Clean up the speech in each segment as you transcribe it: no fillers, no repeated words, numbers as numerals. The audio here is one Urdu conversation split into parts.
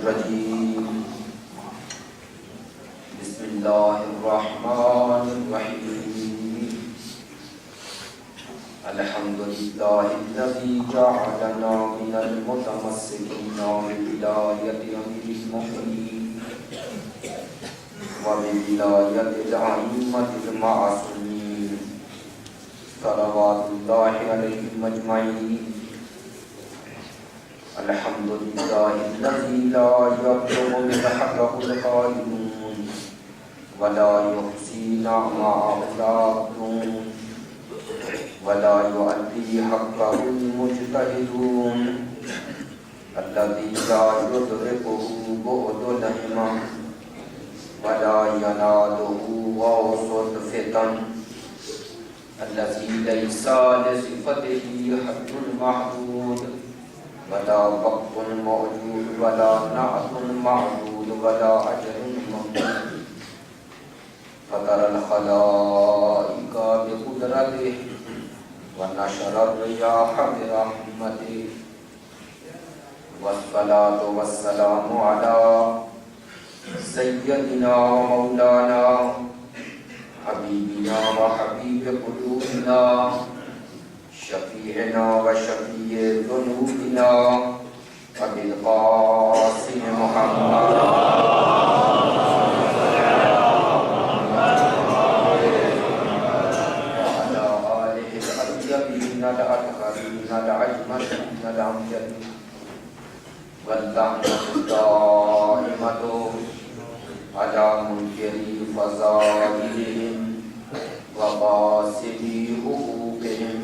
الرجيم بسم الله الرحمن الرحيم الحمد لله الذي جعلنا من المتمسكين بولاية أمير المؤمنين وبولاية الأئمة المعصومين صلوات الله عليهم أجمعين. الحمد لله الذي لا يبلغ مدحه القائلون ولا يحصي نعمه العابدون ولا يؤدي حقه المجتهدون الذي لا يدركه بعد الهمم ولا يناله غوص الفتن الذي ليس لصفته حد محدود ولا وقت موجود ولا نعت معدود ولا أجل ممدود فطر الخلائق بقدرته ونشر الرياح برحمته والصلاة والسلام على سيدنا ومولانا حبيبنا وحبيب قلوبنا شفيعنا وشفيع ذنوبنا أبي القاسم محمد وعلى آله الأطيبين الأطهرين الأجملين الأمجدين واللعنة الدائمة على منكر فضائلهم وقاسم حقوقهم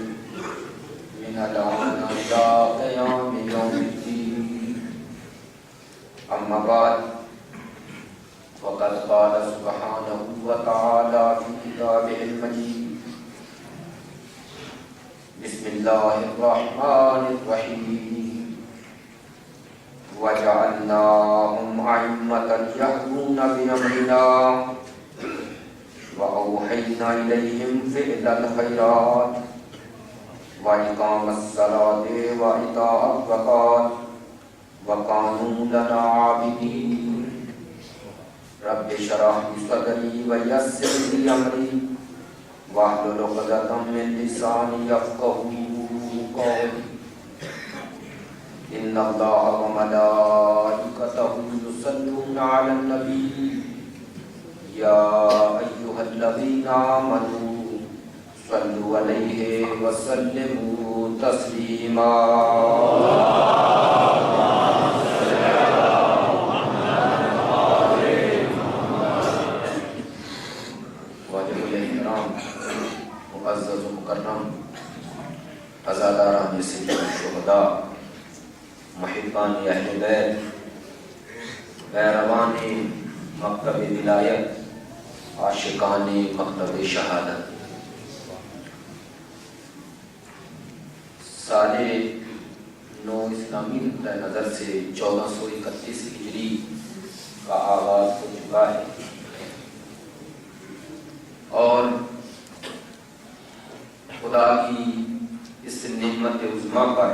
من الآن إلى قيام يوم الدين. أما بعد فقد قال سبحانه وتعالى في كتابه المجيد بسم الله الرحمن الرحيم وجعلناهم أئمة يهدون بأمرنا وأوحينا إليهم فعل الخيرات وإقام الصلاة وإيتاء الزكاة وكانوا لنا عابدين. رب اشرح لي صدري ويسر لي أمري واحلل عقدة من لساني يفقهوا قولي. إن الله وملائكته يصلون على النبي يا أيها الذين آمنوا صلوا عليه وسلموا تسليما. واجب الاحترام معزز و مکرم عزاداران سید الشہداء محبان اہل بیت پیروان مکتب ولایت عاشقان مکتب شہادت، سال نو اسلامی نقطۂ نظر سے 1431 ہجری کا آغاز ہو چکا ہے اور خدا کی اس نعمت عظمیٰ پر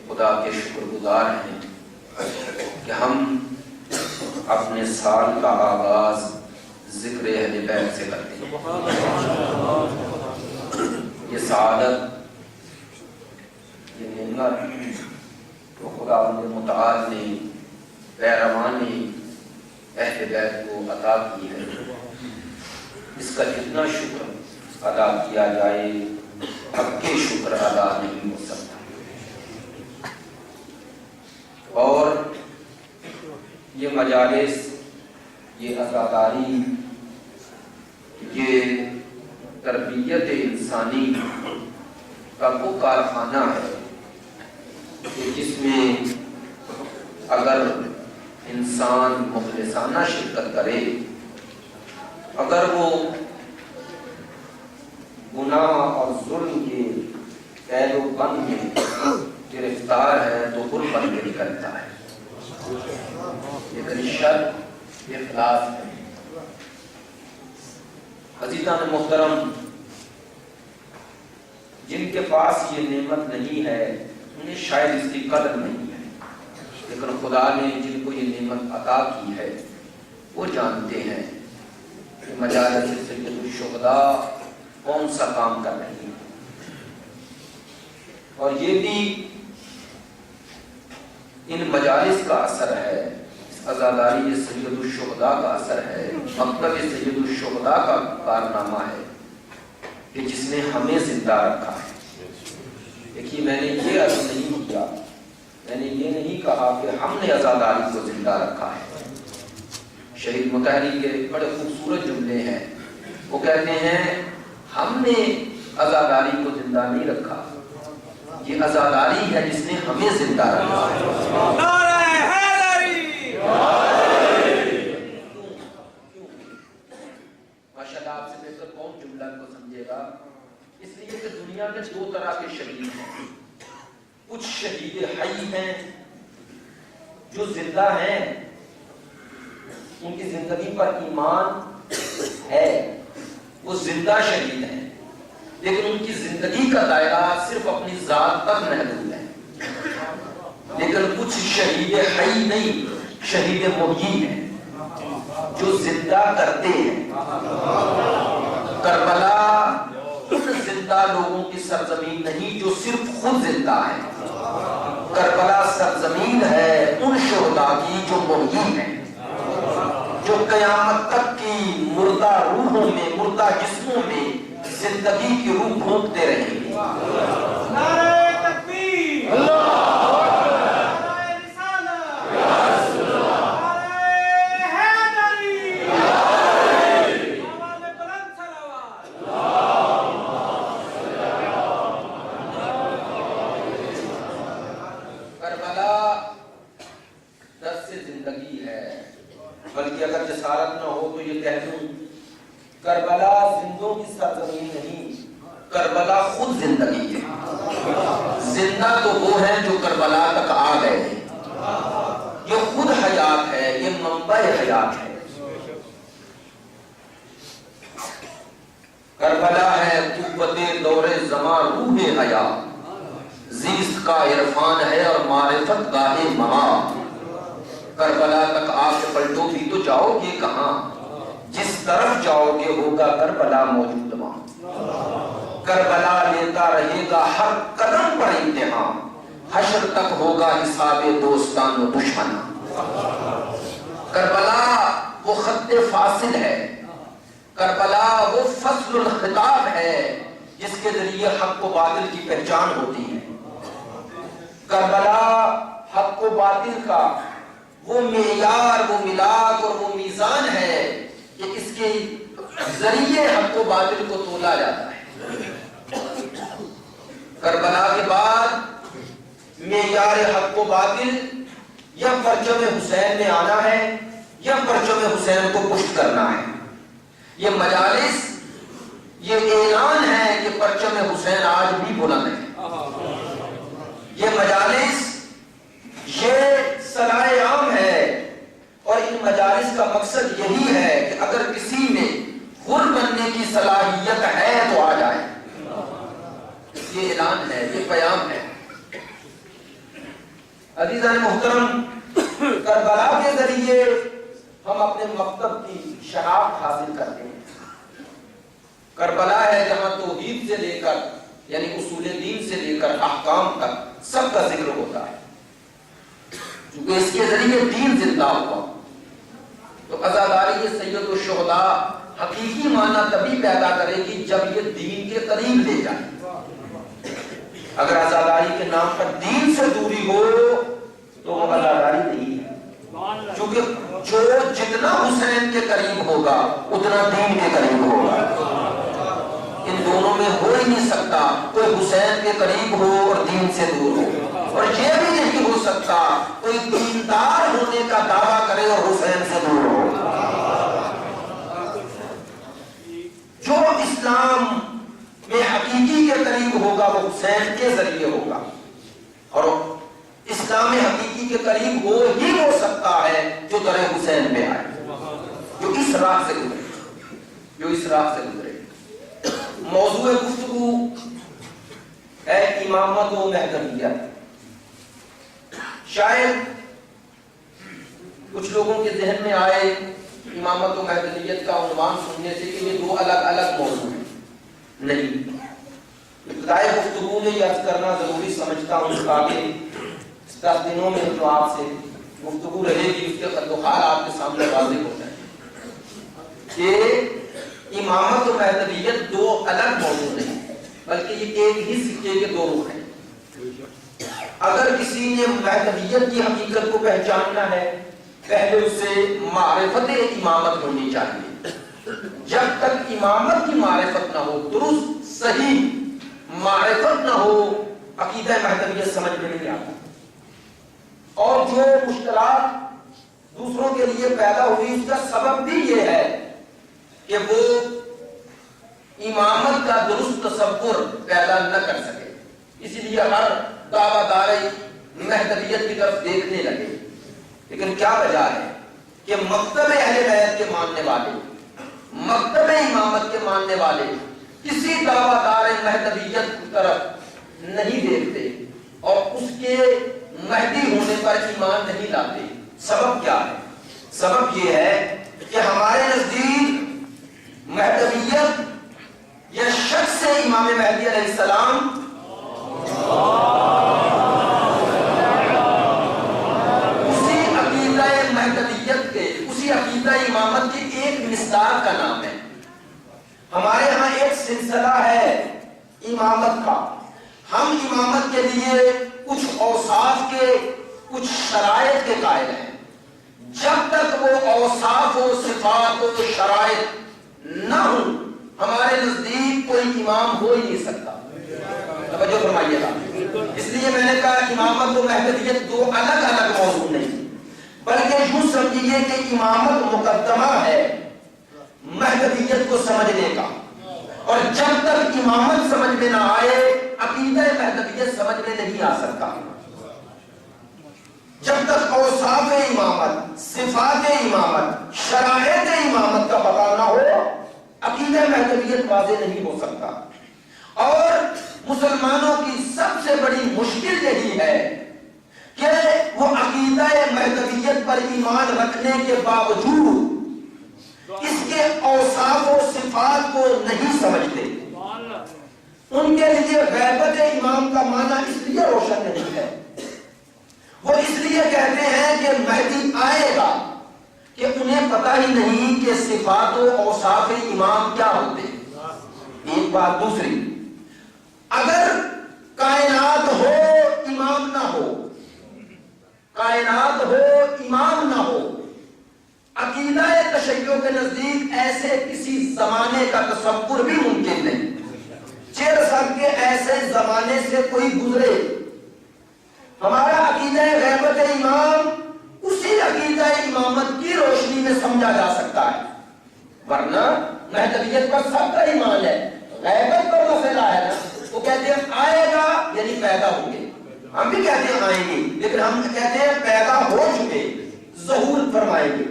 خدا کے شکر گزار ہیں کہ ہم اپنے سال کا آغاز ذکر اہل بیت سے کرتے ہیں. یہ سعادت، یہ نعمت تو خدا متعال نے پیروان اہل بیت کو عطا کی ہے. اس کا جتنا شکر ادا کیا جائے حق کے شکر ادا نہیں ہو سکتا. اور یہ مجالس، یہ عزاداری، یہ تربیت انسانی کا وہ کارخانہ ہے کہ جس میں اگر انسان مخلصانہ شرکت کرے، اگر وہ گناہ اور ظلم کے قید و بند میں گرفتار ہے تو خود بن کے نکلتا ہے. لیکن شرط اخلاص ہے. عزیزان محترم، جن کے پاس یہ نعمت نہیں ہے انہیں شاید اس کی قدر نہیں ہے. لیکن خدا نے جن کو یہ نعمت عطا کی ہے وہ جانتے ہیں کہ مجالس سید الشہداء کون سا کام کر رہی ہے، اور یہ بھی ان مجالس کا اثر ہے، اس عزاداری سید الشہداء کا اثر ہے، مکتب سید الشہداء کا کارنامہ ہے کہ جس نے ہمیں زندہ رکھا ہے۔ دیکھیے میں نے یہ عرض نہیں کیا، میں نے یہ نہیں کہا کہ ہم نے عزاداری کو زندہ رکھا ہے۔ شہید مطہری کے بڑے خوبصورت جملے ہیں، وہ کہتے ہیں ہم نے عزاداری کو زندہ نہیں رکھا، یہ عزاداری ہے جس نے ہمیں زندہ رکھا ہے۔ ماشاءاللہ آپ سے بہتر کون جملہ کو سمجھے گا؟ اس لیے کہ دنیا میں دو طرح کے شہید ہیں، کچھ شہید حی ہیں جو زندہ ہیں، ان کی زندگی پر ایمان ہے، وہ زندہ شہید ہیں، لیکن ان کی زندگی کا دائرہ صرف اپنی ذات تک محدود ہے۔ لیکن کچھ شہید حی نہیں، شہید محیی ہیں جو زندہ کرتے ہیں۔ کربلا ان زندہ لوگوں کی سرزمین نہیں جو صرف خود زندہ ہے، کربلا سرزمین ہے ان شہداء کی جو محیی ہیں، جو قیامت تک کی مردہ روحوں میں، مردہ جسموں میں زندگی کی روح پھونکتے رہیں گے۔ نعرہ تکبیر، نعرہ رسالت، نعرہ حیدری، آواز بلند صلوات۔ کربلا درس زندگی ہے، بلکہ اگر جسارت نہ ہو تو یہ کہہ دوں کربلا زندوں کی سرزمین نہیں، کربلا خود زندگی ہے۔ زندہ تو وہ ہیں جو کربلا تک آ گئے ہیں، یہ خود حیات ہے، یہ منبع حیات ہے۔ کربلا ہے قوت دور زمان روح حیات، زیست کا عرفان ہے اور معرفت گاہ مہا۔ کربلا تک آ کے پلٹو بھی تو جاؤ گے کہاں، جس طرف جاؤ گے ہوگا کربلا موجود وہاں۔ کربلا لیتا رہے گا ہر قدم پر امتحان، حشر تک ہوگا حساب دوستان و دشمن۔ کربلا وہ خط فاصل ہے، کربلا وہ فصل الخطاب ہے جس کے ذریعے حق و باطل کی پہچان ہوتی ہے۔ کربلا حق و باطل کا وہ معیار، وہ ملاک اور وہ میزان ہے کہ اس کے ذریعے حق و باطل کو تولا جاتا ہے۔ کربلا کے بعد معیار حق و باطل یا پرچم حسین میں آنا ہے یا پرچم حسین کو پشت کرنا ہے۔ یہ مجالس یہ اعلان ہے کہ پرچم حسین آج بھی بلند ہے۔ یہ مجالس یہ صلاح عام ہے، اور ان مجالس کا مقصد یہی ہے کہ اگر کسی میں حر بننے کی صلاحیت ہے تو آ جائے۔ یہ اعلان ہے، یہ پیام ہے۔ عزیزان محترم، کربلا کے ذریعے ہم اپنے مکتب کی شناخت حاصل کرتے ہیں۔ کربلا ہے جہاں توحید سے لے کر یعنی اصول دین سے لے کر احکام تک سب کا ذکر ہوتا ہے، کیونکہ اس کے ذریعے دین زندہ ہوا۔ تو عزاداری سید الشہداء حقیقی معنی تبھی پیدا کرے گی جب یہ دین کے قریب لے جائے۔ اگر عزاداری کے نام پر دین سے دوری ہو تو وہ عزاداری نہیں ہے، کیونکہ جو جتنا حسین کے قریب ہوگا اتنا دین کے قریب ہوگا۔ ان دونوں میں ہو ہی نہیں سکتا کوئی حسین کے قریب ہو اور دین سے دور ہو، اور یہ بھی نہیں ہو سکتا کوئی دیندار ہونے کا دعویٰ کرے اور حسین سے دور ہو۔ جو اسلام میں حقیقی کے قریب ہوگا وہ حسین کے ذریعے ہوگا، اور اسلام حقیقی کے قریب ہو ہی ہو سکتا ہے جو در حسین میں آئے، جو اس راہ سے گزرے۔ موضوع گفتگو ہے امامت و مہدویت۔ شاید کچھ لوگوں کے ذہن میں آئے امامت و مہدویت کا عنوان سننے سے کہ یہ دو الگ الگ موضوع ہیں. نہیں، ابتدائی گفتگو میں یہ عرض کرنا ضروری سمجھتا ہوں تاکہ 10 دنوں میں جو آپ سے گفتگو رہے گی اس کے خط و خال آپ کے سامنے واضح ہو جائے کہ امامت و مہدویت دو الگ موضوع نہیں بلکہ یہ ایک ہی سکے کے دو رخ ہیں. اگر کسی نے مہدویت کی حقیقت کو پہچاننا ہے پہلے اسے معرفت امامت ہونی چاہیے. جب تک امامت کی معرفت نہ ہو، درست صحیح معرفت نہ ہو، عقیدہ مہدویت سمجھ میں نہیں آتا. اور جو مشکلات دوسروں کے لیے پیدا ہوئی اس کا سبب بھی یہ ہے کہ وہ امامت کا درست تصور پیدا نہ کر سکے، اسی لیے ہر دعویٰ دار مہدویت کی طرف دیکھنے لگے. لیکن کیا وجہ ہے کہ مکتب اہل بیت کے ماننے والے، مکتب امامت کے ماننے والے کسی دعویٰ دار مہدویت کی طرف نہیں دیکھتے اور اس کے مہدی ہونے پر ایمان نہیں لاتے. سبب کیا ہے؟ سبب یہ ہے کہ ہمارے نزدیک مہدویت یا شخص امام مہدی علیہ السلام اسی عقیدہ مہدویت کے، اسی عقیدہ امامت کے ایک مصداق کا نام ہے. ہمارے ہاں ایک سلسلہ ہے امامت کا. ہم امامت کے لیے کچھ اوصاف کے، کچھ شرائط کے قائل ہیں. جب تک وہ اوصاف و صفات و شرائط نہ ہوں ہمارے نزدیک کوئی امام ہو ہی نہیں سکتا. توجہ فرمائیے گا. اس لیے میں نے کہا امامت و مہدویت دو الگ الگ موضوع نہیں بلکہ یوں سمجھیے کہ امامت مقدمہ ہے مہدویت کو سمجھنے کا. اور جب تک امامت سمجھ میں نہ آئے عقیدہ مہدویت سمجھ میں نہیں آ سکتا. جب تک اوصاف امامت، صفات امامت، شرائط امامت کا پتہ نہ ہو عقیدہ مہدویت واضح نہیں ہو سکتا. اور مسلمانوں کی سب سے بڑی مشکل یہی ہے کہ وہ عقیدہ مہدویت پر ایمان رکھنے کے باوجود اس کے اوصاف و صفات کو نہیں سمجھتے. ان کے لیے غیبت امام کا معنی اس لیے روشن نہیں ہے. وہ اس لیے کہتے ہیں کہ مہدی آئے گا کہ انہیں پتہ ہی نہیں کہ صفات و اوصاف امام کیا ہوتے. ایک بات. دوسری، اگر کائنات ہو امام نہ ہو، کائنات ہو امام نہ ہو، عقیدہ تشیع کے نزدیک ایسے کسی زمانے کا تصور بھی ممکن نہیں. 6 سال کے ایسے زمانے سے کوئی گزرے ہمارا عقیدہ غیبت امام اسی عقیدہ امامت کی روشنی میں سمجھا جا سکتا ہے. ورنہ مہدویت پر سب کا ایمان ہے، غیبت پر مسئلہ ہے نا. وہ کہتے ہیں آئے گا یعنی پیدا ہوں گے. ہم بھی کہتے ہیں آئیں گے لیکن ہم کہتے ہیں پیدا ہو چکے، ظہور فرمائیں گے.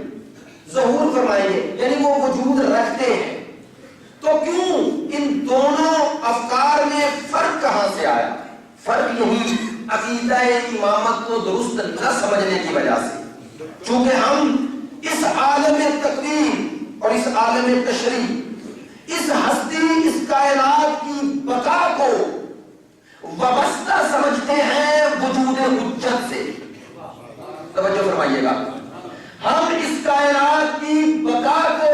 ظہور فرمائیں گے یعنی وہ وجود رکھتے ہیں. تو کیوں ان دونوں افکار میں فرق کہاں سے آیا؟ فرق یہی عقیدہ امامت کو درست نہ سمجھنے کی وجہ سے. چونکہ ہم اس عالم تکوین اور اس عالم تشریح، اس ہستی، اس کائنات کی بقا کو وابستہ سمجھتے ہیں وجود حجت سے. توجہ فرمائیے گا. ہم اس کائنات کی بقا کو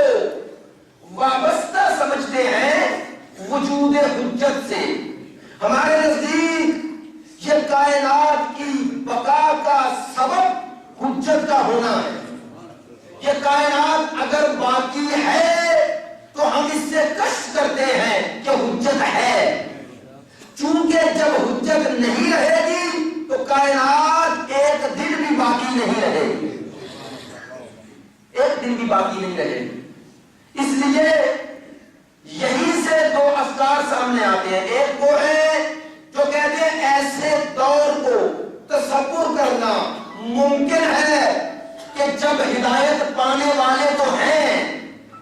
وابستہ سمجھتے ہیں وجود حجت سے. ہمارے نزدیک یہ کائنات کی بقا کا سبب حجت کا ہونا ہے. یہ کائنات اگر باقی ہے تو ہم اس سے کشف کرتے ہیں کہ حجت ہے. چونکہ جب حجت نہیں رہے گی تو کائنات ایک دن بھی باقی نہیں رہے گی، ایک دن بھی باقی نہیں رہے گی. اس لیے یہیں سے دو افکار سامنے آتے ہیں. ایک وہ ہے جو کہتے ہیں ایسے دور کو تصور کرنا ممکن ہے کہ جب ہدایت پانے والے تو ہیں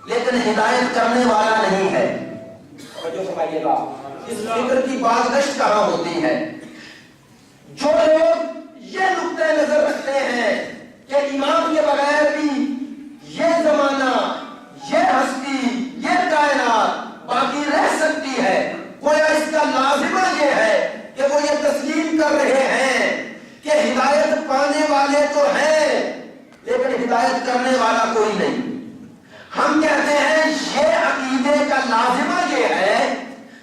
لیکن ہدایت کرنے والا نہیں ہے. جو سمجھیے گا اس فکر کی بازگشت کہاں ہوتی ہے؟ جو لوگ یہ نقطہ نظر رکھتے ہیں کہ امام کے بغیر ہدایت کرنے والا کوئی نہیں. ہم کہتے ہیں یہ عقیدے کا لازمہ یہ ہے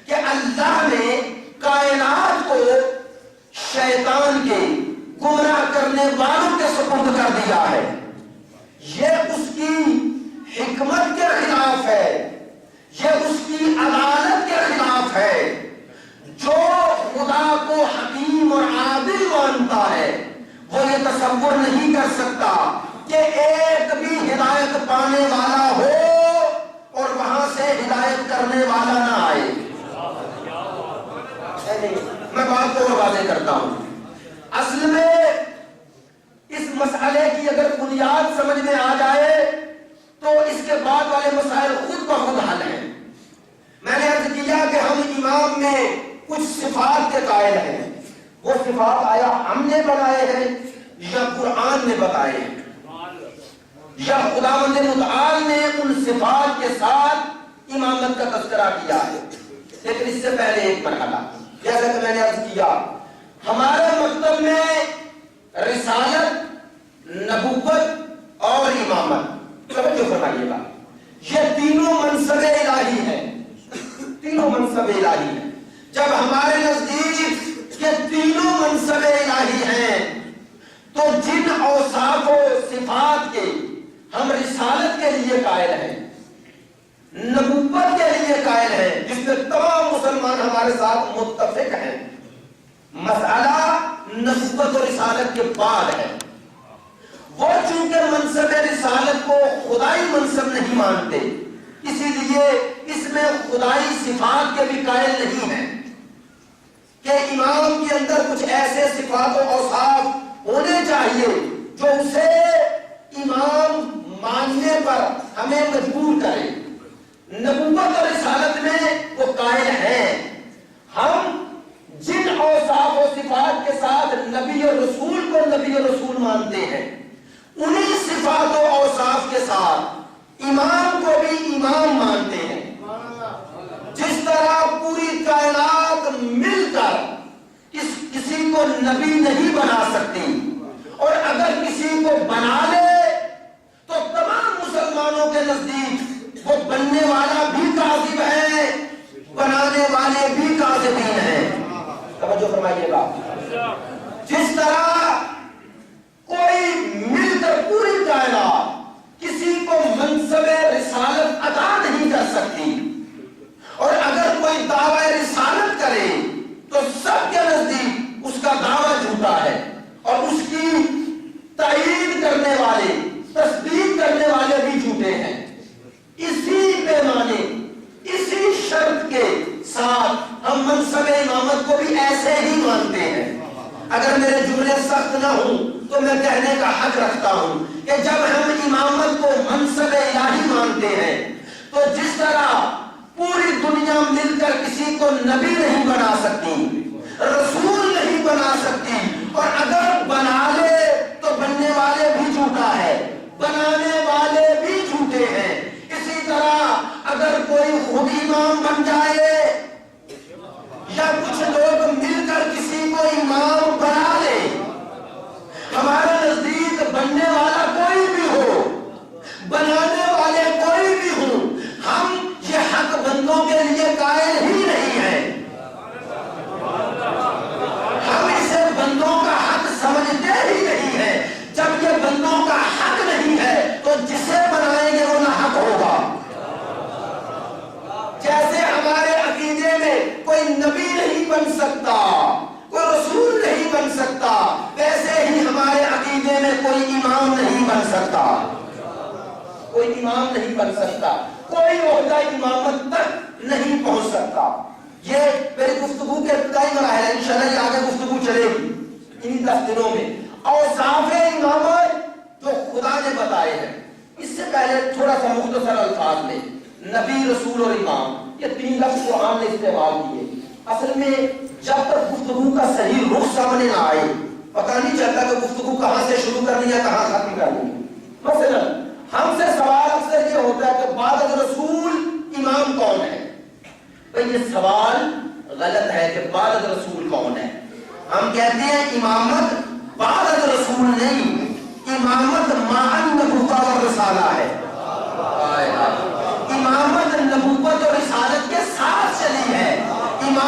کہ اللہ نے کائنات کو شیطان کے گمراہ کرنے والوں کے سپرد کر دیا ہے. یہ اس کی حکمت کے خلاف ہے, یہ اس کی عدالت کے خلاف ہے. جو خدا کو حکیم اور عادل مانتا ہے وہ یہ تصور نہیں کر سکتا کہ ایک بھی ہدایت پانے والا ہو اور وہاں سے ہدایت کرنے والا نہ آئے. میں بات کو واضح کرتا ہوں. اصل میں اس مسئلے کی اگر بنیاد سمجھ میں آ جائے تو اس کے بعد والے مسائل خود بخود حل ہیں. میں نے عرض کیا کہ ہم امام میں کچھ صفات کے قائل ہیں. وہ صفات آیا ہم نے بنائے ہیں یا قرآن نے بتائے ہیں یا خداوند متعال نے ان صفات کے ساتھ امامت کا تذکرہ کیا ہے. لیکن اس سے پہلے ایک مرحلہ, جیسا کہ میں نے عرض کیا, ہمارے مکتب میں رسالت, نبوت اور امامت, توجہ فرمائیے گا, یہ تینوں منصب الہی ہیں. تینوں منصب الہی ہیں. جب ہمارے نزدیک یہ تینوں منصب الہی ہیں تو جن اوصاف و صفات کے ہم رسالت کے لیے قائل ہیں, نبوت کے لیے قائل ہیں, جس میں تمام مسلمان ہمارے ساتھ متفق ہیں, مسئلہ نبوت و رسالت کے بعد ہے. وہ چونکہ منصب رسالت کو خدائی منصب نہیں مانتے, اسی لیے اس میں خدائی صفات کے بھی قائل نہیں ہیں کہ امام کے اندر کچھ ایسے صفات و اوصاف ہونے چاہیے جو اسے امام ماننے پر ہمیں مجبور کرے. نبوت اور رسالت میں وہ قائل ہیں. ہم جن اوصاف و صفات کے ساتھ نبی اور رسول کو نبی اور رسول مانتے ہیں, انہی صفات و اوصاف کے ساتھ امام کو بھی امام مانتے ہیں. جس طرح پوری کائنات مل کر کسی کو نبی نہیں بنا سکتی, اور اگر کسی کو بنا لے تو تمام مسلمانوں کے نزدیک وہ بننے والا بھی کاذب ہے, بنانے والے بھی کاذبین ہیں. توجہ فرمائیے گا. جس طرح کوئی مل کر پوری کائنات کسی کو منصب رسالت عطا نہیں کر سکتی, اور اگر کوئی دعوی رسالت کرے تو سب کے نزدیک اس کا دعویٰ جھوٹا ہے, اور اس کی تائید کرنے والے, تصدیق کرنے والے بھی جھوٹے ہیں. اسی پیمانے, اسی شرط کے ساتھ ہم منصب امامت کو بھی ایسے ہی مانتے ہیں. اگر میرے جملے سخت نہ ہوں تو میں کہنے کا حق رکھتا ہوں کہ جب ہم امامت کو منصب الہی مانتے ہیں تو جس طرح پوری دنیا مل کر کسی کو نبی نہیں بنا سکتی, رسول نہیں بنا سکتی, اور اگر بنا لے تو بننے والے بھی جھوٹا ہے, بنانے والے بھی جھوٹے ہیں. اسی طرح اگر کوئی خود امام بن جائے یا کچھ لوگ مل کر کسی کو امام بنا لے, ہمارے نزدیک بننے والا کوئی بھی ہو, بنانے والے کوئی بھی ہوں, ہم یہ حق بندوں کے لیے قائل ہی نہیں ہیں. ہم اسے بندوں کا حق سمجھتے ہی نہیں ہیں. جب یہ بندوں کا حق نہیں ہے تو جسے بنائیں گے وہ ناحق ہوگا. جیسے ہمارے عقیدے میں کوئی نبی نہیں بن سکتا, کوئی رسول نہیں بن سکتا, ویسے ہی ہمارے عقیدے میں کوئی امام نہیں بن سکتا, کوئی امام نہیں بن سکتا, کوئی عہدہ امامت تک نہیں پہنچ سکتا. یہ میری گفتگو کے ابتدائی مراحل ہے, انشاءاللہ یہ آگے گفتگو چلے گی انہی 10 دنوں میں. اوصاف امامت جو خدا نے بتائے ہیں, اس سے پہلے تھوڑا سا مختصر الفاظ میں نبی, رسول اور امام, یہ 3 لفظ قرآن نے استعمال کیے. اصل میں جب تک گفتگو کا صحیح رخ سامنے نہ آئے پتہ نہیں چلتا کہ گفتگو کہاں سے شروع کرنی ہے کہاں ختم کرنی ہے. مثلا ہم سے سوال اکثر یہ ہوتا ہے کہ بعد از رسول امام کون ہے؟ بھئی یہ سوال غلط ہے کہ بعد از رسول کون ہے. ہم کہتے ہیں امامت بعد از رسول نہیں, امامت مع النبوت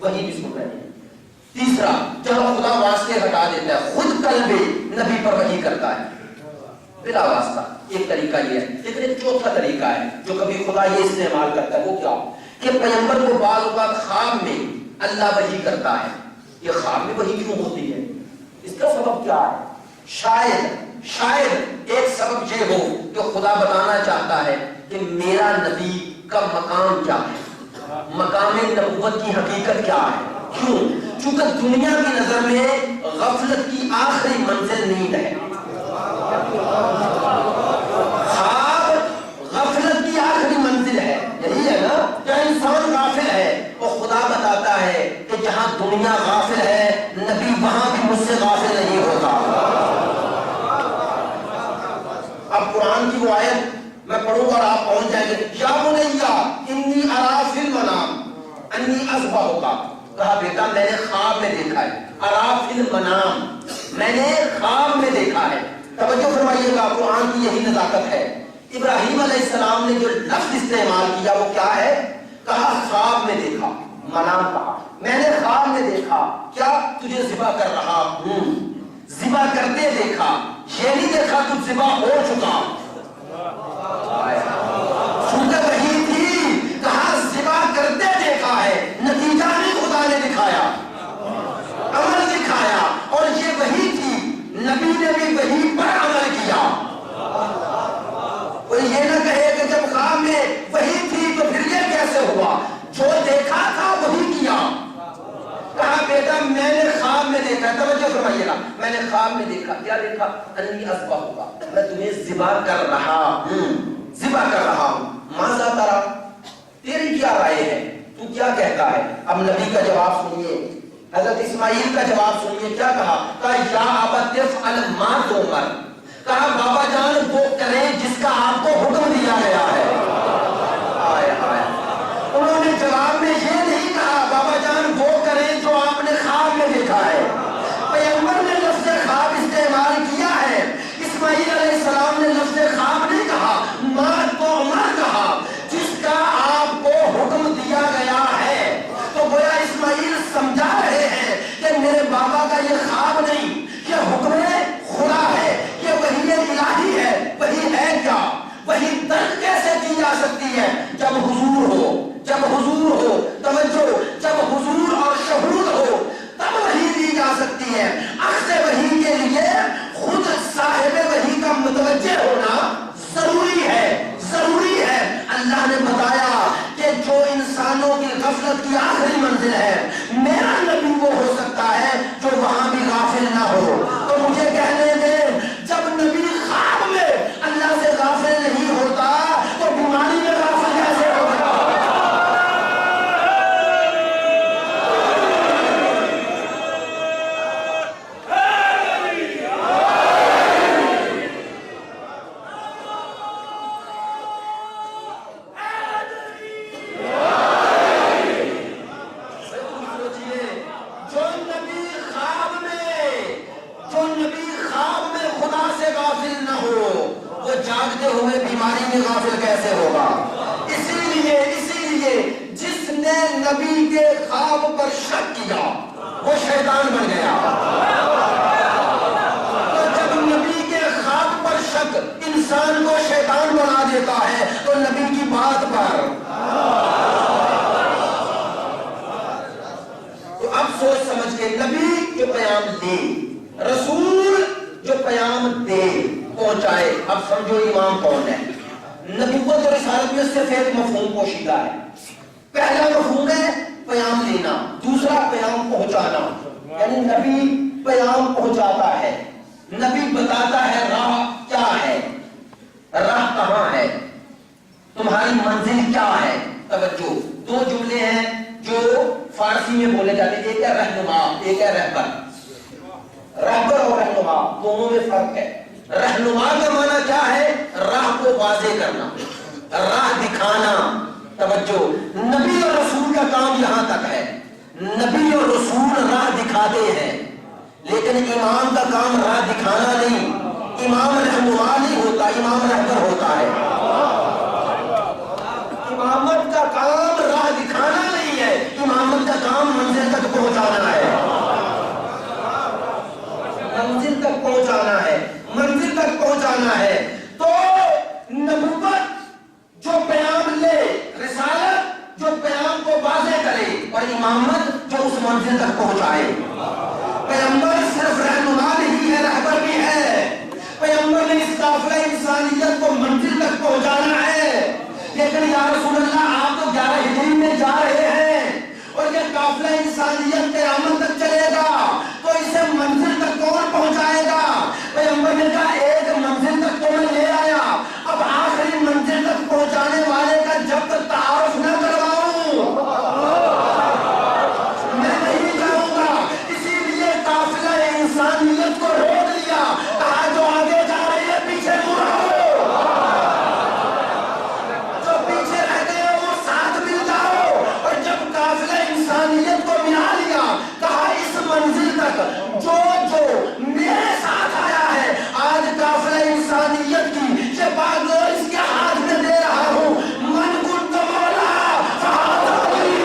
وہی بھی سن رہے ہیں. تیسرا جب خدا واسطے ہٹا دیتا ہے خود قلب نبی پر وحی کرتا ہے بلا واسطہ. ایک طریقہ یہ ہے. لیکن ایک چوتھا طریقہ ہے جو کبھی خدا یہ استعمال کرتا ہے. وہ کیا کہ پیغمبر کو بعض اوقات خواب میں اللہ وحی کرتا ہے. یہ خواب میں وحی کیوں ہوتی ہے؟ اس کا سبب کیا ہے؟ شاید ایک سبب یہ ہو کہ خدا بتانا چاہتا ہے کہ میرا نبی کا مقام کیا ہے, مقام نبوت کی حقیقت کیا ہے. کیوں؟ چونکہ دنیا کی نظر میں غفلت کی آخری منزل نیند ہے. خواب غفلت کی آخری منزل ہے. یہی ہے نا, کیا انسان غافل ہے اور خدا بتاتا ہے کہ جہاں دنیا غافل ہے نبی وہاں بھی مجھ سے غافل نہیں ہوتا. اب قرآن کی وہ آیت میں پڑھوں گا اور آپ پہنچ جائیں گے. یا بنیا انی اری فی المنام انی اذبحک. کہا بیٹا میں نے خواب میں دیکھا ہے. اری فی المنام, میں نے خواب میں دیکھا ہے. توجہ فرمائیے گا, قرآن کی یہی نزاکت ہے. ابراہیم علیہ السلام نے جو لفظ استعمال کیا وہ کیا ہے؟ کہا خواب میں دیکھا. منام کہا, میں نے خواب میں دیکھا. کیا؟ تجھے ذبح کر رہا ہوں. ذبح کرتے دیکھا, یہ نہیں دیکھا تو ذبح ہو چکا. چونکہ وہی تھی, کہا ذبح کرتے دیکھا ہے. نتیجہ نہیں خدا نے دکھایا, عمل دکھایا. اور یہ وہی تھی, نبی نے بھی وہی پر عمل کیا. کوئی یہ نہ کہے کہ جب خواب میں وہی تھی تو پھر یہ کیسے ہوا. جو دیکھا تھا وہی کیا. کہا بیٹا میں نے خواب میں دیکھا. توجہ فرمائیے گا, میں نے خواب میں دیکھا. کیا دیکھا؟ انی اذبحک, میں تمہیں ذبح کر رہا ہوں. ذبح کر رہا ہوں. ماذا ترى, تیری کیا رائے ہے, تو کیا کہتا ہے؟ اب نبی کا جواب سنیے. حضرت اسماعیل کا جواب سنیے. کیا کہا؟ کہا یا ابت افعل ما تؤمر. کہا بابا جان وہ کریں جس کا آپ کو حکم دیا گیا ہے. انہوں نے جواب میں یہ نہیں کہا بابا جان وہ کریں جو آپ نے خواب میں دیکھا ہے. پیغمبر نے لفظ خواب استعمال کیا ہے. اسماعیل علیہ السلام نے لفظ خواب نہیں کہا, ما تؤمر کہا, جس کا آپ کو حکم دیا گیا ہے. تو گویا اسماعیل سمجھا رہے ہیں کہ میرے بابا کا یہ خواب نہیں, یہ حکم خدا ہے, یہ وحی الہی ہے. وحی ہے کیا؟ وحی درک کیسے کی جا سکتی ہے؟ جب حضور ہو, جب حضور ہو. توجہ, جب حضور اور شہود ہو تب وحی دی جا سکتی ہے. اخذ وحی کے لیے خود صاحب وحی کا متوجہ ہونا ضروری ہے, ضروری ہے. اللہ نے بتایا کہ جو انسانوں کی غفلت کی آخری منزل ہے میرا نبی وہ ہو سکتا ہے جو وہاں بھی غافل نہ ہو. تو مجھے کہنے دیں, جب نبی خواب میں اللہ سے غافل نہیں ہوتا تو بیماری میں غافل کیسے ہوگا؟ جاگتے ہوئے بیماری میں غافل کیسے ہوگا؟ اسی لیے جس نے نبی کے خواب پر شک کیا وہ شیطان بن گیا. تو جب نبی کے خواب پر شک انسان کو شیطان بنا دیتا ہے تو نبی کی بات پر تو اب سوچ سمجھ کے نبی جو پیام دے, رسول جو پیام دے پہنچائے. اب سمجھو امام کون ہے. نبوت اور رسالت میں صرف ایک مفہوم پوشیدہ ہے. پہلا مفہوم ہے پیام لینا, دوسرا پیام پہنچانا. یعنی نبی پیام پہنچاتا ہے, نبی بتاتا ہے راہ کیا ہے, راہ کہاں ہے, تمہاری منزل کیا ہے. توجہ, دو جملے ہیں جو فارسی میں بولے جاتے ہیں, ایک ہے رہنما, ایک ہے رہبر. رہبر اور رہنما دونوں میں فرق ہے. رہنما کا معنی کیا ہے؟ راہ کو واضح کرنا, راہ دکھانا. توجہ, نبی اور رسول کا کام یہاں تک ہے. نبی اور رسول راہ دکھاتے ہیں, لیکن امام کا کام راہ دکھانا نہیں. امام رہنما نہیں ہوتا, امام رہبر ہوتا ہے. امامت کا کام راہ دکھانا نہیں ہے, امامت کا کام انسانیت کو منزل تک پہنچانا ہے. لیکن یا رسول اللہ آپ تو 11 ہجری میں جا رہے ہیں اور یہ قافلہ انسانیت قیامت تک چلے گا تو اسے منزل تک کون پہنچائے گا؟ پیغمبر نے کہا ایک منزل تک تو میں لے آیا, اب آخری منزل تک پہنچانے والے کا جب تک تعارف نہ کرواؤں میں نہیں جاؤں گا. اسی لیے قافلہ انسانیت کو روک لیا, کہا جو آگے جا رہی ہے پیچھے مڑ آؤ, جو پیچھے رہ گئے وہ ساتھ مل جاؤ. اور جب قافلہ انسانیت کو ملا لیا, کہا اس منزل تک جو میرے ساتھ آیا ہے, آج قافلہ انسانیت کی یہ باغ اس کے ہاتھ میں دے رہا ہوں, من کنت مولا فہذا ولی.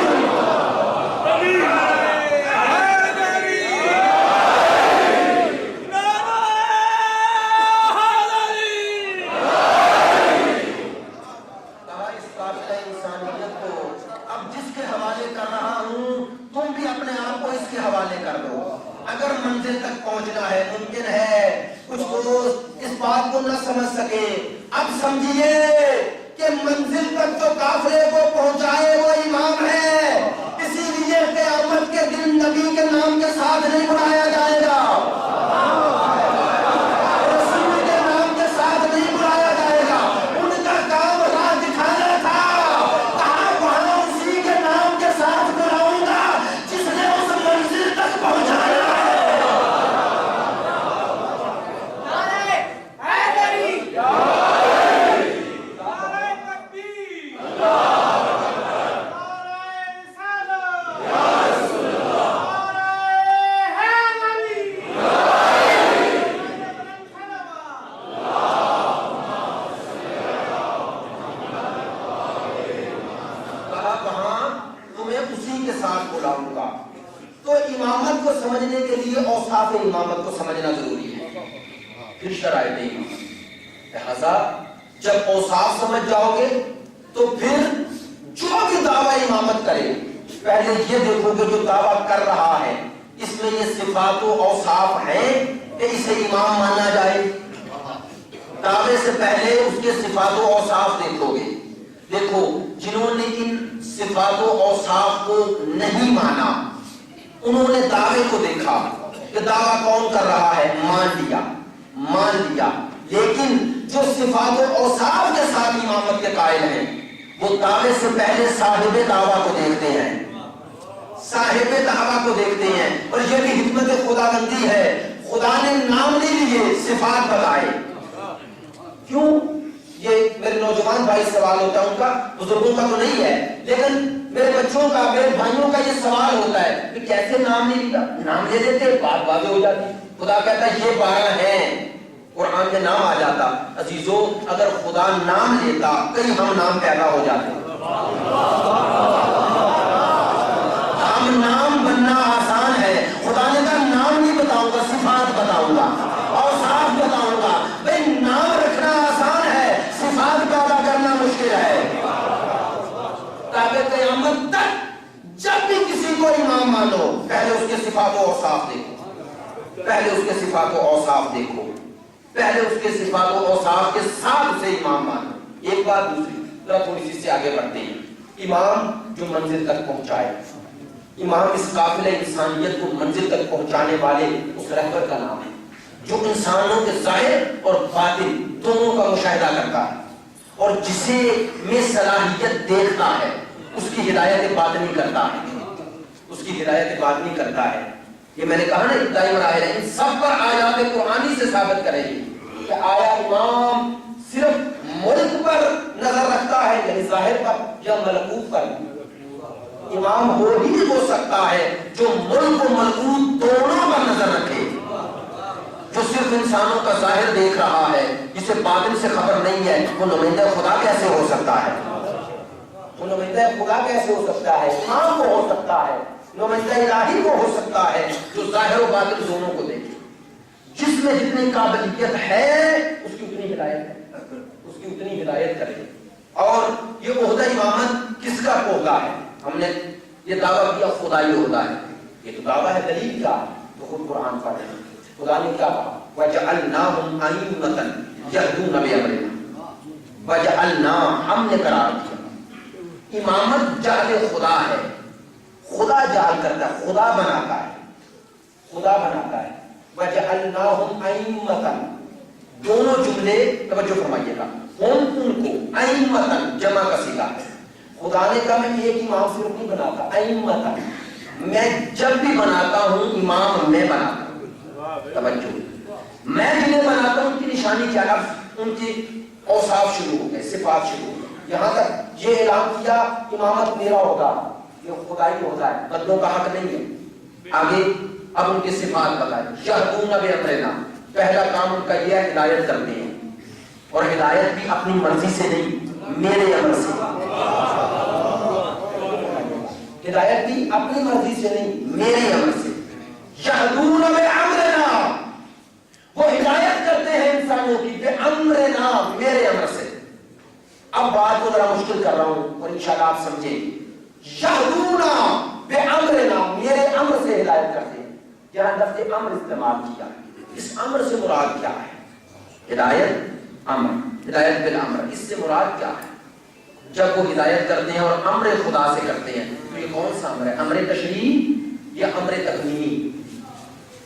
اگر منزل تک پہنچنا ہے, ممکن ہے کچھ دوست اس بات کو نہ سمجھ سکے. اب سمجھیے کہ منزل تک جو قافلے کو پہنچائے وہ امام ہے. اسی لیے قیامت کے دن نبی کے نام کے ساتھ نہیں بلایا جائے گا, رسول کے نام کے ساتھ نہیں بلایا جائے گا. ان کا کام راہ دکھانا تھا, کہا وہاں اسی کے نام کے ساتھ بلاؤں گا جس نے اس منزل تک پہنچایا. تو امامت کو سمجھنے کے لیے اوصاف امامت کو سمجھنا ضروری ہے, پھر شرائط امامت. لہذا جب اوصاف سمجھ جاؤ گے تو پھر جو بھی دعویٰ امامت کرے پہلے یہ دیکھو کہ جو دعویٰ کر رہا ہے اس میں یہ صفات و اوصاف ہیں کہ اسے امام مانا جائے. دعوے سے پہلے اس کے صفات و اوصاف دیکھو گے. دیکھو جنہوں نے ان صفات و اوصاف کو نہیں مانا انہوں نے دعوے کو دیکھا کہ دعویٰ کون کر رہا ہے, مان لیا. لیکن جو صفات و اوصاف کے ساتھ امامت کے قائل ہیں وہ دعوے سے پہلے صاحب دعویٰ کو دیکھتے ہیں, صاحب دعویٰ کو دیکھتے ہیں. اور یہ بھی حکمت خدا بندی ہے, خدا نے نام نہیں لیے صفات بتائے. کیوں؟ یہ میرے نوجوان بھائی سوال ہوتا ہے, ان کا بزرگوں کا تو نہیں ہے, لیکن میرے بچوں کا, میرے بھائیوں کا یہ سوال ہوتا ہے کہ کیسے نام نہیں لیا. نام لے دیتے بات واضح ہو جاتی. خدا کہتا ہے یہ 12 ہیں, قرآن میں نام آ جاتا. عزیزو اگر خدا نام لیتا کئی ہم نام پیدا ہو جاتے. ہم نام بننا آسان ہے, خدا نے کہا نام نہیں بتاؤں گا, صفات بتاؤں گا, اوصاف بتاؤں گا. بھئی نام رکھنا آسان ہے, صفات پیدا کرنا مشکل ہے. تاکہ قیامت تک جب بھی کسی کو امام مانو پہلے اس کے صفات و اوصاف دیکھو, پہلے اس کے صفات و اوصاف دیکھو, پہلے اس کے صفات و اوصاف کے ساتھ اسے امام مانو. ایک بات دوسری, ذرا تھوڑی سی سے آگے بڑھتے ہیں. امام جو منزل تک پہنچائے, امام اس قافلہ انسانیت کو منزل تک پہنچانے والے اس رہبر کا نام ہے جو انسانوں کے ظاہر اور باطن دونوں کا مشاہدہ کرتا ہے اور جسے میں صلاحیت دیکھتا ہے اس کی ہدایت باطنی کرتا ہے, اس کی ہدایت باطنی کرتا ہے. یہ میں نے کہا نا ابتدائی مراحل ہے, ان سب پر آیات قرآنی سے ثابت کریں گے کہ آیا امام صرف ملک پر نظر رکھتا ہے یعنی ظاہر پر یا ملکوت پر. امام وہ ہی ہو سکتا ہے جو ملک و ملکوت دونوں پر نظر رکھے, جو صرف انسانوں کا ظاہر دیکھ رہا ہے جسے باطن سے خبر نہیں ہے. وہ نمائندہ خدا کیسے ہو سکتا ہے, وہ نمائندہ خدا کیسے ہو سکتا ہے, امام وہ ہو سکتا ہے, نمائندہ الہی وہ ہو سکتا ہے جو ظاہر و باطن دونوں کو دیکھے. جس میں جتنی قابلیت ہے اس کی اتنی ہدایت ہے, اس کی اتنی ہدایت کرے. اور یہ عہدہ امامت کس کا عہدہ ہے؟ ہم نے یہ دعویٰ کیا خدائی عہدہ ہے, یہ تو دعویٰ ہے دلیل کا, تو خود قرآن پڑھیں. خدا نے کیا کہا وَجَعَلْنَاهُمْ أَئِمَّةً يَهْدُونَ بِأَمْرِنَا, وجعلنا ہم نے قرار دیا. امامت جعل خدا ہے, خدا جعل کرتا ہے, خدا بناتا ہے, خدا بناتا ہے. وجعلناہم ائمۃ, دونوں جملے توجہ فرمائیے گا, ہم ان کو ائمۃ جمع کا صیغہ ہے. خدا نے کہا میں ایک امام صرف نہیں بناتا, ائمۃ میں جب بھی بناتا ہوں امام میں بناتا ہوں. توجہ, میں جنہیں بناتا ہوں ان کی نشانی کیا ہے, ان کی اوصاف شروع ہو گئے, صفات شروع ہو گئے. یہاں تک یہ اعلان کیا امامت میرا ہوگا, یہ خدائی ہوتا ہے, بندوں کا حق نہیں ہے. آگے اب ان کی صفات بتائیں. یہدون بامرنا, پہلا کام ان کا یہ ہے ہدایت کرتے ہیں, اور ہدایت بھی اپنی مرضی سے نہیں, میرے امر سے. ہدایت بھی اپنی مرضی سے نہیں, میرے امر سے. یہدون بامرنا, وہ ہدایت کرتے ہیں انسانوں کی بامرنا, میرے امر سے. اب بات کو ذرا مشکل کر رہا ہوں اور انشاءاللہ آپ سمجھیں. یہدون بامرنا, میرے امر سے ہدایت کرتے ہیں. یہاں لفظ امر استعمال کیا ہے, اس امر سے مراد کیا ہے؟ ہدایت امر, ہدایت بالامر, اس سے مراد کیا ہے؟ جب وہ ہدایت کرتے ہیں اور امر خدا سے کرتے ہیں تو یہ کون سا امر ہے؟ امر تشریع یا امر تکوینی؟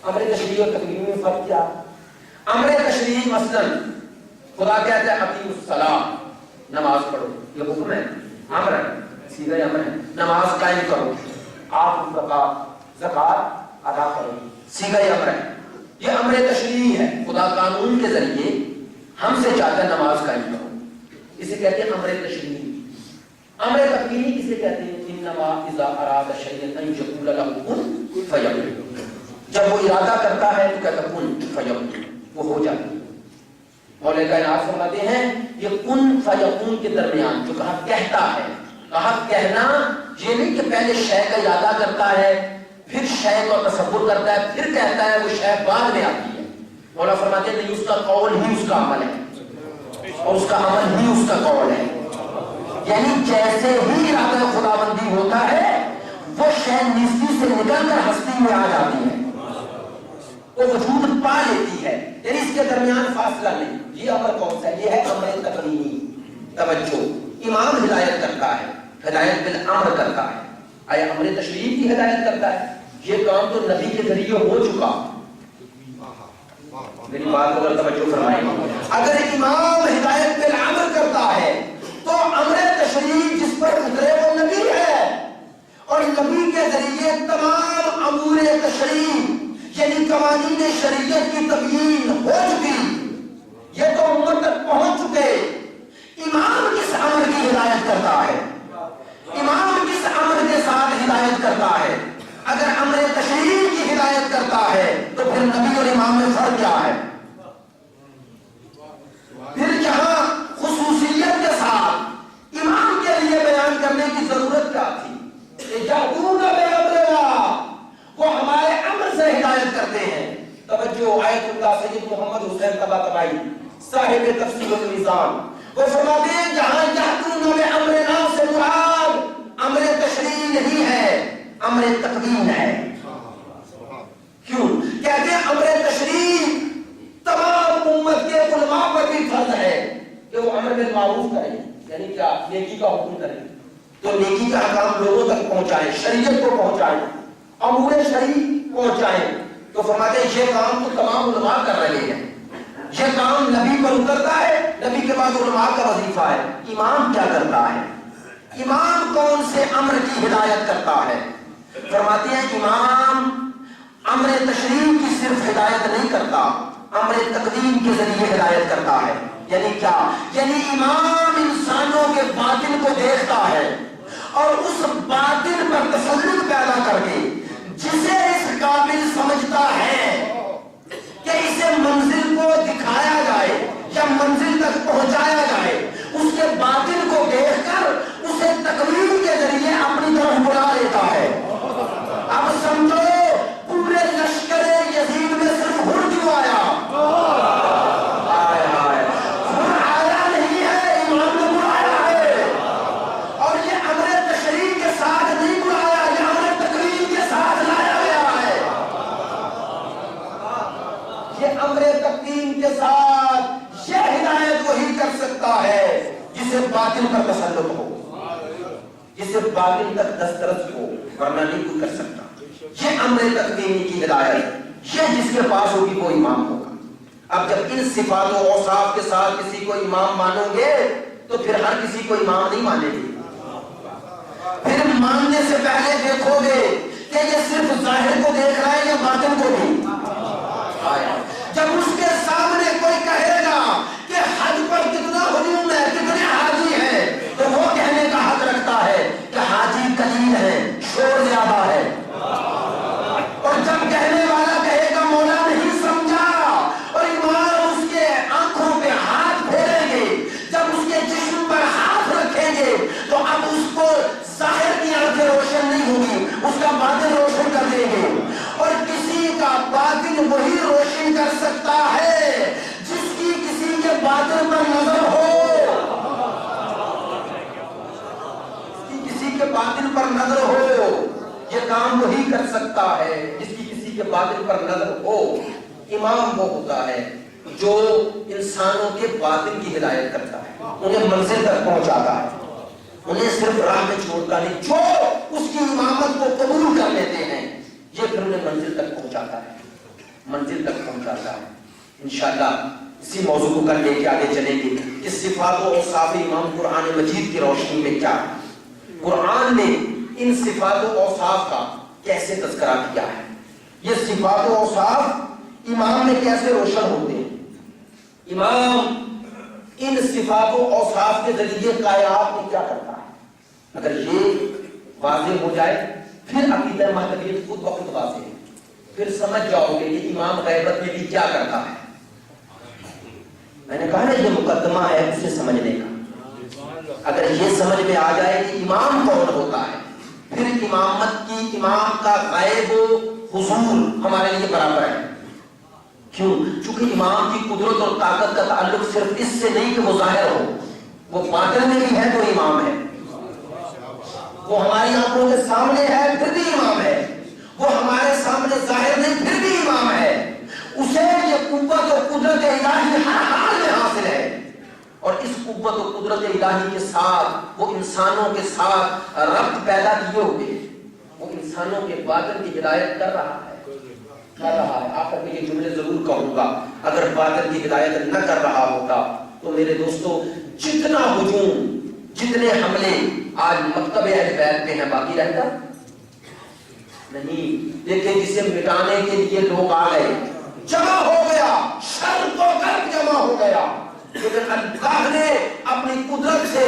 امر تشریع اور تکوینی میں فرق کیا؟ امر تشریع مثلا خدا کہتا ہے اقیم الصلاۃ, نماز پڑھو, یہ حکم ہے, امر ہے, سیدھا امر ہے. نماز قائم کرو, آپ زکات ادا کرو, سیدھا امر ہے. یہ امر تشریع ہے, خدا قانون کے ذریعے ہم سے چاہتا ہے نماز قائم کرو, اسے کہتے ہیں امر تشریع. امر تکوینی کسے کہتے ہیں؟ انما اذا اراد شیئا ان یقول له کن فیکون, جب وہ ارادہ کرتا ہے تو کہتا کن فیکون, وہ ہو جاتا ہے. مولا کائنات فرماتے ہیں یہ کن فیکون کے درمیان جو کہا کہتا ہے, کہا کہنا یہ نہیں کہ پہلے شے کا ارادہ کرتا ہے پھر شے کو تصور کرتا ہے پھر کہتا ہے, وہ شے بعد میں آتی ہے. مولا فرماتے ہیں نہیں, اس کا قول ہی اس کا عمل ہے اور اس کا عمل ہی اس کا قول ہے. یعنی جیسے ہی ارادہ خداوندی ہوتا ہے وہ شے نیستی سے نکل کر ہستی میں آ جاتی ہے, وہ وجود پا لیتی ہے, یعنی اس کے درمیان فاصلہ نہیں. یہ امر کون سا ہے؟ یہ ہے امر تکوینی. توجہ, امام ہدایت کرتا ہے, ہدایت بالامر کرتا ہے. آیا امر تشریع کی ہدایت کرتا ہے؟ یہ کام تو نبی کے ذریعے ہو چکا. میری بات کو اگر توجہ فرمائیں, اگر امام ہدایت بالامر کرتا ہے تو امر تشریع جس پر اترے وہ نبی ہے, اور نبی کے ذریعے تمام امور تشریع یعنی قوانین شریعت کی تبیین ہو چکی, یہ تو امت تک پہنچ چکے. امام کس امر کی ہدایت کرتا ہے؟ امام کس امر کے ساتھ ہدایت کرتا ہے؟ اگر امر تشریع کی ہدایت کرتا ہے تو پھر نبی اور امام میں فرق کیا ہے؟ پھر جہاں خصوصیت کے ساتھ امام کے لیے بیان کرنے کی ضرورت کیا تھی؟ یہدون بامرنا, وہ ہمارے امر سے ہدایت کرتے ہیں. توجہ, آیت اللہ سید محمد حسین طباطبائی صاحب تفسیر المیزان, وہ فرماتے ہیں جہاں یہدون بامرنا سے مراد امر تشریع نہیں ہے, امر تکوین ہے. کیوں کہتے ہیں امر تشریع تمام امت کے علماء پر بھی فرض ہے کہ وہ امر بالمعروف کریں, یعنی کیا, نیکی کا حکم کریں, تو نیکی کا حکم لوگوں تک پہنچائیں, شریعت کو پہنچائیں, امور شرعی پہنچائیں. تو فرماتے ہیں یہ کام تو تمام علماء کر رہے ہیں, یہ کام نبی پر اترتا ہے, نبی کے بعد علماء کا وظیفہ ہے. امام کیا کرتا ہے؟ امام کون سے امر کی ہدایت کرتا ہے؟ فرماتے ہیں امام امر تشریع کی صرف ہدایت نہیں کرتا, امر تقدیم کے ذریعے ہدایت کرتا ہے. یعنی کیا؟ یعنی امام انسانوں کے باطن کو دیکھتا ہے اور اس باطن پر تسلط پیدا کر کے جسے اس قابل سمجھتا ہے کہ اسے منزل کو دکھایا جائے یا منزل تک پہنچایا جائے, اس کے باطن کو دیکھ کر اسے تقویم کے ذریعے اپنی طرف بلا لیتا ہے. اب سمجھو پورے لشکر یزید میں صرف ہر کیوں آیا؟ کے ساتھ یہ ہدایت وہی باطن پر تسلط ہو، جسے باطن تک دسترس ہو، ورنہ نہیں کوئی کر سکتا. یہ امر تقدیمی کی ہدایت، یہ جس کے پاس ہوگی وہ امام ہوگا. اب جب ان صفات و اوصاف کے ساتھ کسی کو امام مانو گے تو پھر ہر کسی کو امام نہیں مانیں گے. پھر ماننے سے پہلے دیکھو گے کہ یہ صرف ظاہر کو دیکھ رہا ہے یا باطن کو بھی. جب اس کے سامنے کوئی کہے گا کہ حج پر کتنا ہجوم ہے، کتنے حاجی ہیں، تو وہ کہنے کا حق رکھتا ہے کہ حاجی قلیل ہے، شور زیادہ ہے. اور جب کہنے والا کہے گا مولا نہیں سمجھا، اور امام اس کے آنکھوں پہ ہاتھ پھیریں گے، جب اس کے جسم پر ہاتھ رکھیں گے تو اب اس کو ظاہر کی آنکھیں روشن نہیں ہوگی، اس کا باطن روشن کر دیں گے. اور کسی کا باطن وہی روشن کر سکتا ہے جس کی کسی کے باطن پر نظر ہو. کسی کے باطن پر نظر ہو، یہ کام وہی کر سکتا ہے جس کی کسی کے باطن پر نظر ہو. امام وہ ہوتا ہے جو انسانوں کے باطن کی ہدایت کرتا ہے، انہیں منزل تک پہنچاتا ہے، انہیں صرف راہ میں چھوڑتا نہیں. جو اس کی امامت کو قبول کر لیتے ہیں یہ پھر انہیں منزل تک پہنچاتا ہے، منزل تک پہنچاتا ہے. انشاءاللہ اسی موضوع کو کر لے کے آگے چلیں گے کہ صفات و اوصاف امام قرآن مجید کی روشنی میں کیا ہے، قرآن نے ان صفات و اوصاف کا کیسے تذکرہ کیا ہے، یہ صفات و اوصاف امام میں کیسے روشن ہوتے ہیں. امام ان صفات و اوصاف کے ذریعے کائنات میں کیا کرتا ہے. اگر یہ واضح ہو جائے پھر عقیدہ مہدویت خود بخود واضح ہے، پھر سمجھ جاؤ گے کہ امام غیبت میں بھی کیا کرتا ہے. میں نے کہا نا یہ مقدمہ ہے اسے سمجھنے کا. اگر یہ سمجھ میں آ جائے کہ امام کون ہوتا ہے پھر امامت کی، امام کا غیب و حضور ہمارے لیے برابر ہے. کیوں؟ چونکہ امام کی قدرت اور طاقت کا تعلق صرف اس سے نہیں کہ وہ ظاہر ہو، وہ باطن میں بھی ہے تو امام ہے. وہ ہماری آنکھوں کے سامنے ہے پھر بھی امام ہے، وہ ہمارے سامنے ظاہر نہیں پھر بھی امام ہے. اسے یہ قوت و قدرت الہی ہر حال میں حاصل ہے، اور اس قوت و قدرت الہی کے ساتھ وہ انسانوں کے ساتھ ربط پیدا کیے ہوئے، وہ انسانوں کے باطن کی ہدایت کر رہا ہے. آخر میں یہ جملے ضرور کہوں گا، اگر باطن کی ہدایت نہ کر رہا ہوتا تو میرے دوستو جتنا ہجوم، جتنے حملے آج مکتب اہل بیت میں ہیں باقی رہتا نہیں. دیکھیں جسے مٹانے کے لیے لوگ آ گئے، جمع ہو گیا، شر کو گرد جمع ہو گیا، لیکن اللہ نے اپنی قدرت سے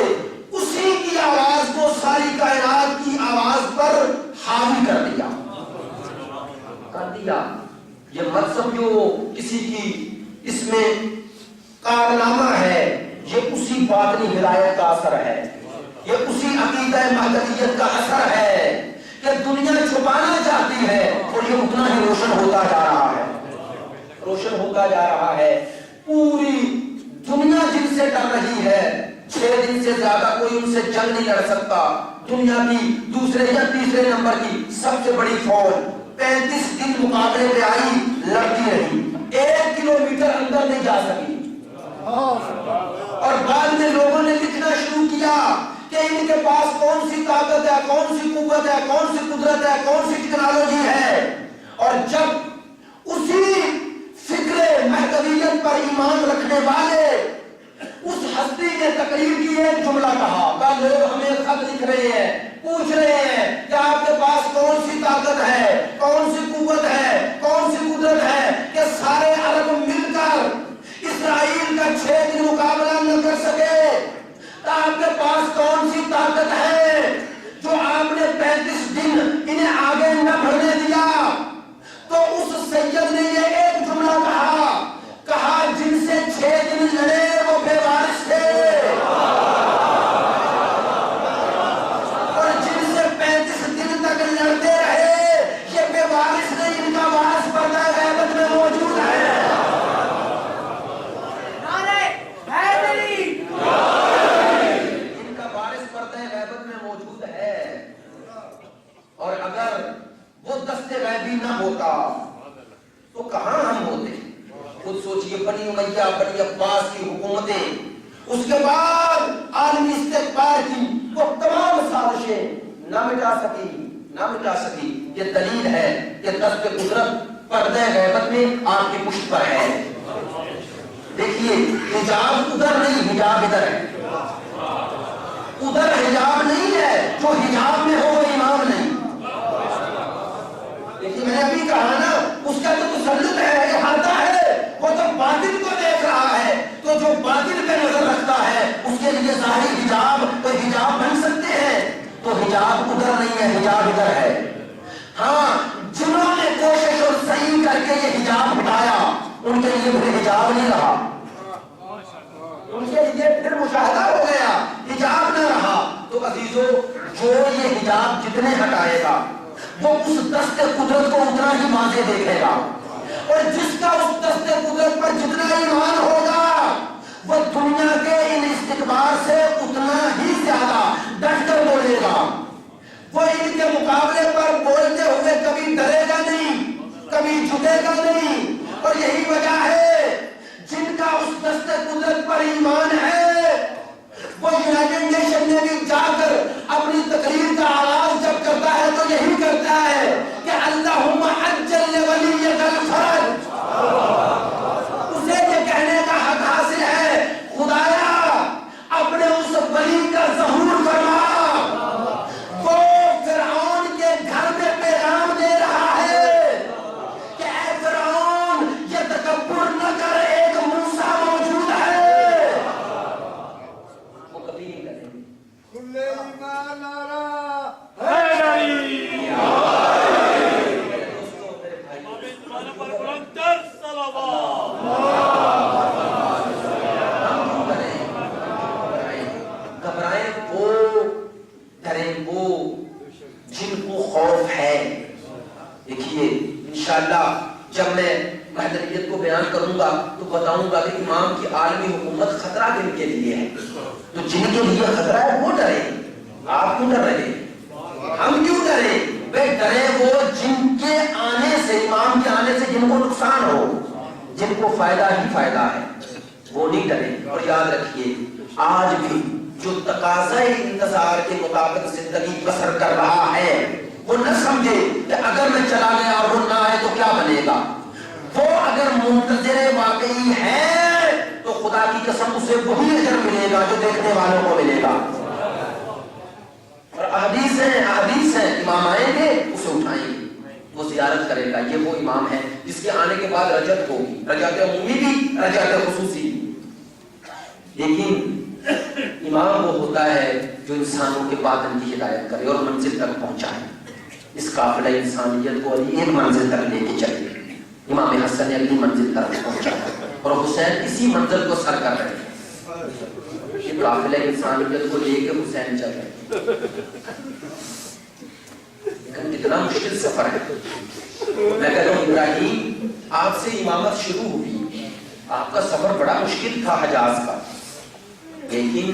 اسی کی آواز کو ساری کائنات کی آواز پر حاوی کر دیا. یہ مت سمجھو کسی کی اس میں کارنامہ ہے، یہ اسی باطنی ہدایت کا اثر ہے، یہ اسی عقیدہ مہدویت کا اثر ہے کہ دنیا چھپانا چاہتی ہے اور یہ اتنا ہی روشن ہوتا جا رہا ہے، روشن ہوتا جا رہا ہے. پوری دنیا جن سے ڈر رہی ہے، 6 دن سے زیادہ کوئی ان سے جنگ نہیں لڑ سکتا. دنیا کی دوسرے یا تیسرے نمبر کی سب سے بڑی فوج 35 دن مقابلے پہ آئی، لڑتی رہی، 1 کلومیٹر اندر نہیں جا سکی. اور بعد میں لوگوں نے لکھنا شروع کیا کہ ان کے پاس کون سی طاقت ہے، کون سی قوت ہے، کون سی قدرت ہے، کون سی ٹیکنالوجی ہے. اور جب اسی فکر مہدویت پر ایمان رکھنے والے اس ہستی نے تقریر کی ایک جملہ کہا، لوگ ہمیں خط لکھ رہے ہیں، پوچھ رہے ہیں کہ آپ کے پاس کون سی طاقت ہے، کون سی قوت ہے، کون سی قدرت ہے کہ سارے عرب مل کر اسرائیل کا 6 دن مقابلہ نہ کر سکے. آپ کے پاس کون سی طاقت ہے جو آپ نے 35 دن انہیں آگے نہ بڑھنے دیا. تو اس سید نے یہ ایک جملہ کہا جن سے 6 دن لڑے وہ بے وارث تھے، اور جن سے 35 دن تک لڑتے رہے یہ بے وارث نہیں، ان کا وارث پردہ غیبت میں موجود ہے. ان کا وارث پردہ غیبت میں موجود ہے. اور اگر وہ دست غیبی نہ ہوتا تو کہاں ہم ہوتے. خود سوچئے بنی امیہ، بنی عباس کی حکومتیں، اس کے بعد عالمی نہ مٹا سکی. یہ دلیل ہے کہ دست قدرت پردہ غیبت میں آپ کی پشت پر ہے. دیکھیے حجاب ادھر نہیں، حجاب ادھر ہے. ادھر حجاب نہیں ہے، جو حجاب میں ہو وہ امام نہیں. لیکن میں نے ابھی کہا نا، اس کا جو تسلط ہے، احاطہ ہے، وہ تو باطل کو دیکھ رہا ہے. تو جو باطل پہ نظر رکھتا ہے اس کے لیے ظاہری حجاب تو حجاب بن سکتے ہیں. تو حجاب ادھر نہیں ہے، حجاب ادھر ہے. ہاں جنہوں نے کوشش اور صحیح کر کے یہ حجاب ہٹایا ان کے لیے پھر حجاب نہیں رہا. ان کے لیے پھر مشاہدہ ہو گیا، حجاب نہ رہا. تو عزیزو، جو یہ حجاب جتنے ہٹائے گا وہ اس دست قدرت کو اتنا ہی واضح دیکھے گا. اور جس کا اس دست قدرت پر جتنا ایمان ہوگا وہ دنیا کے ان استکبار سے اتنا ہی زیادہ ڈٹ کر بولے گا. وہ ان کے مقابلے پر بولتے ہوئے کبھی ڈرے گا نہیں، کبھی جھکے گا نہیں. اور یہی وجہ ہے جن کا اس دست قدرت پر ایمان ہے وہ یونائیٹڈ نیشن میں بھی جا کر اپنی تقریر کا آغاز جب کرتا ہے تو یہی کرتا ہے کہ اللہم عجل لولیک الفرج. اسے یہ کہنے کا حق حاصل ہے، خدایا اپنے اس ولی کا ظہور فرما. وہ فرعون کے گھر میں پیغام دے رہا ہے کہ اے فرعون یہ تکبر نہ کر، ایک موسیٰ موجود ہے. وہ کبھی نہیں کریں گے. کل ایمان آرا حیدری جن کو خوف ہے. دیکھیے انشاءاللہ جب میں مہدویت کو بیان کروں گا تو بتاؤں گا کہ امام کی عالمی حکومت خطرہ کن کے لیے ہے. تو جن کے لیے خطرہ ہے وہ ڈرے. آپ کیوں ڈر رہے ہیں؟ ہم کیوں ڈرے؟ بے ڈرے وہ جن کے آنے سے، امام کے آنے سے جن کو نقصان ہو، جن کو فائدہ ہی فائدہ ہے، وہ نہیں ڈرے. اور یاد رکھیے آج بھی جو تقاضۂ انتظار کے مطابق زندگی بسر کر رہا ہے وہ نہ سمجھے کہ اگر میں چلا گیا اور وہ نہ آئے تو کیا بنے گا. وہ اگر منتظر واقعی ہے تو خدا کی قسم اسے وہی اجر ملے گا جو دیکھنے والوں کو ملے گا. اور احادیث ہیں امام آئیں گے اسے اٹھائیں گے، وہ زیارت کرے گا. یہ وہ امام ہے جس کے آنے کے بعد رجعت ہوگی، رجعت عمومی بھی، رجعت خصوصی بھی. لیکن امام وہ ہوتا ہے جو انسانوں کے باطن کی ہدایت کرے اور منزل تک پہنچائے. اس قافلہ انسانیت کو ایک منزل تک لے کے چلے. امام حسن نے اگلی منزل تک پہنچایا اور حسین اسی منزل کو سر کر رہے ہیں. یہ قافلہ انسانیت کو لے کے حسین چل رہے ہیں. کتنا مشکل سفر ہے. میں کہتا ہوں ابراہیم آپ سے امامت شروع ہوئی، آپ کا سفر بڑا مشکل تھا حجاز کا، لیکن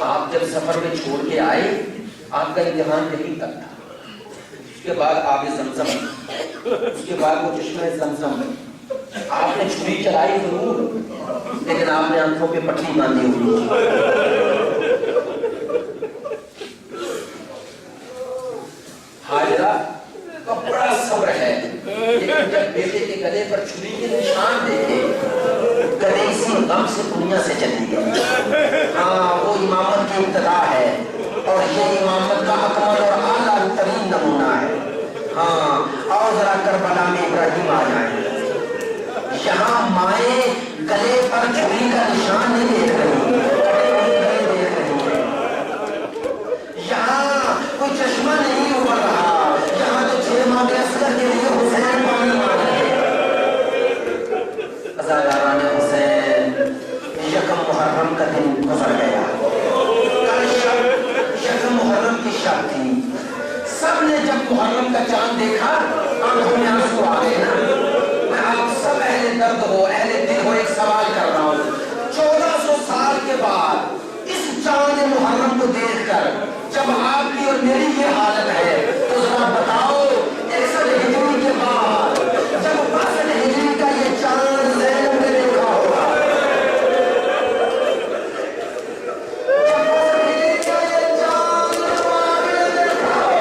آپ جب سفر میں چھوڑ کے آئے آپ کا امتحان یہیں تک تھا. اس کے بعد آب زمزم، اس کے بعد وہ چشمہ زمزم. آپ نے چھری چلائی ضرور لیکن آپ نے آنکھوں پہ پٹی باندھی ہوئی. حاجرہ کا بڑا صبر ہے، لیکن جب بیٹے کے گلے پر چھری کے نشان دیکھے گلے اسی غم سے دنیا سے چلی گئی. ہاں وہ امامت کی ابتدا ہے اور یہ امامت کا اکمل اور اعلیٰ ترین نمونہ ہے. ہاں اور ذرا کربلا میں ابراہیم آ جائیں. یہاں مائیں گلے پر چھری کا نشان نہیں دیکھ رہی، یہاں کوئی چشمہ نہیں ابھر رہا، یہاں تو 6 ماہ کے اصغر کے لیے حسین پانی مانگ رہے ہیں. ازاداران حسین یکم محرم کا دن گزر گیا. کل شب یکم محرم کی شب تھی. سب نے جب محرم کا چاند دیکھا آنکھوں میں آنسو آ گئے نا. میں آپ سب اہل درد ہو، اہل دل ہو، ایک سوال کر رہا ہوں. 1400 سال کے بعد اس چاند محرم کو دیکھ کر جب آپ کی اور میری یہ حالت ہے تو ذرا بتاؤ 61 ہجری کے بعد جب 62 ہجری کا یہ چاند زینب نے دیکھا ہوگا، جب 62 ہجری کا یہ چاند معاویہ نے دیکھا ہوگا،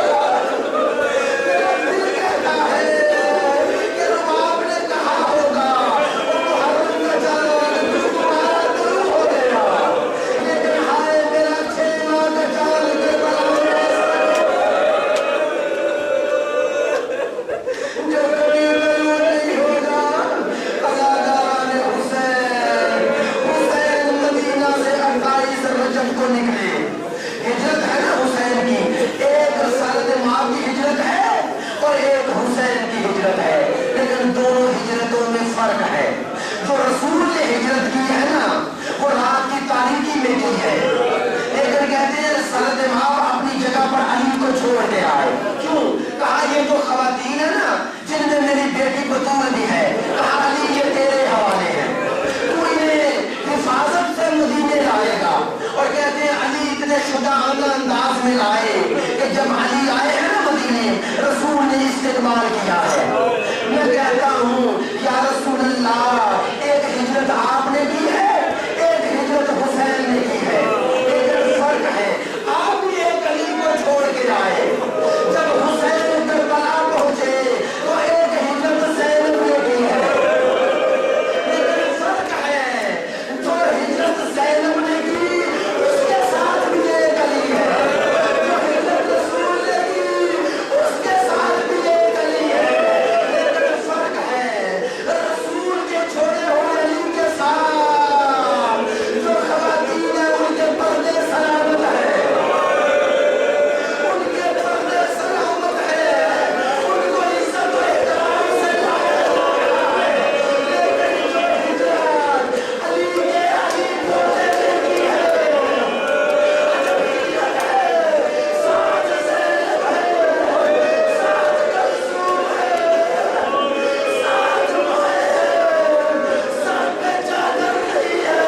شامل آئے کہ جب علی آئے ہیں نا مدینے رسول نے استقبال کیا ہے. میں کہتا ہوں یا رسول اللہ ایک ہجرت آپ نے کی ہے ایک ہجرت حسین نے کی ہے لیکن فرق ہے آپ بھی ایک علی کو چھوڑ کے آئے. جب حسین کربلا پہنچے تو ایک ہجرت زینب نے کی ہے لیکن فرق ہے جو ہجرت زینب نے کی اس کے ساتھ بھی ایک علی ہے جو ہجرت رسول نے کی اس کے ساتھ بھی ایک علی ہے. لیکن فرق ہے رسول کے چھوڑے ہوئے علی کے ساتھ جو خواتین ہیں ان کے پردے سلامت ہے ان کے پردے سلامت ہے ان کو عزت و احترام سے لایا جاتا ہے. لیکن جو ہجرت علی کے علی پوتے نے کی ہے عجب ہجرت ہے. ساتھ زینب ہے ساتھ کلثوم ہے ساتھ محمد ساتھ پہ چادر نہیں ہے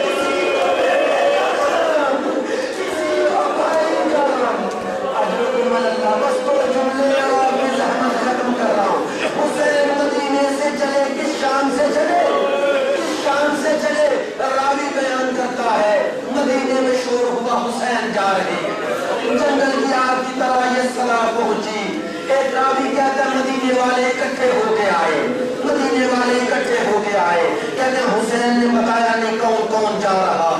کسی کو بیٹے کا غم کسی کو بھائی کا غم. عجب اللہ بس دو جملے اور میں زحمت ختم کر رہا ہوں. حسین مدینے سے چلے کس شام سے چلے کس شام سے چلے راوی بیان کرتا ہے مدینے میں شور ہوا حسین جا رہے ہیں جنگل کی آگ کی طرح یہ صلاح پہنچی. ایک راوی کہتا ہے مدینے والے اکٹھے ہو کے آئے مدینے والے اکٹھے ہو کے آئے کہتے ہیں حسین نے بتایا نہیں کون کون جا رہا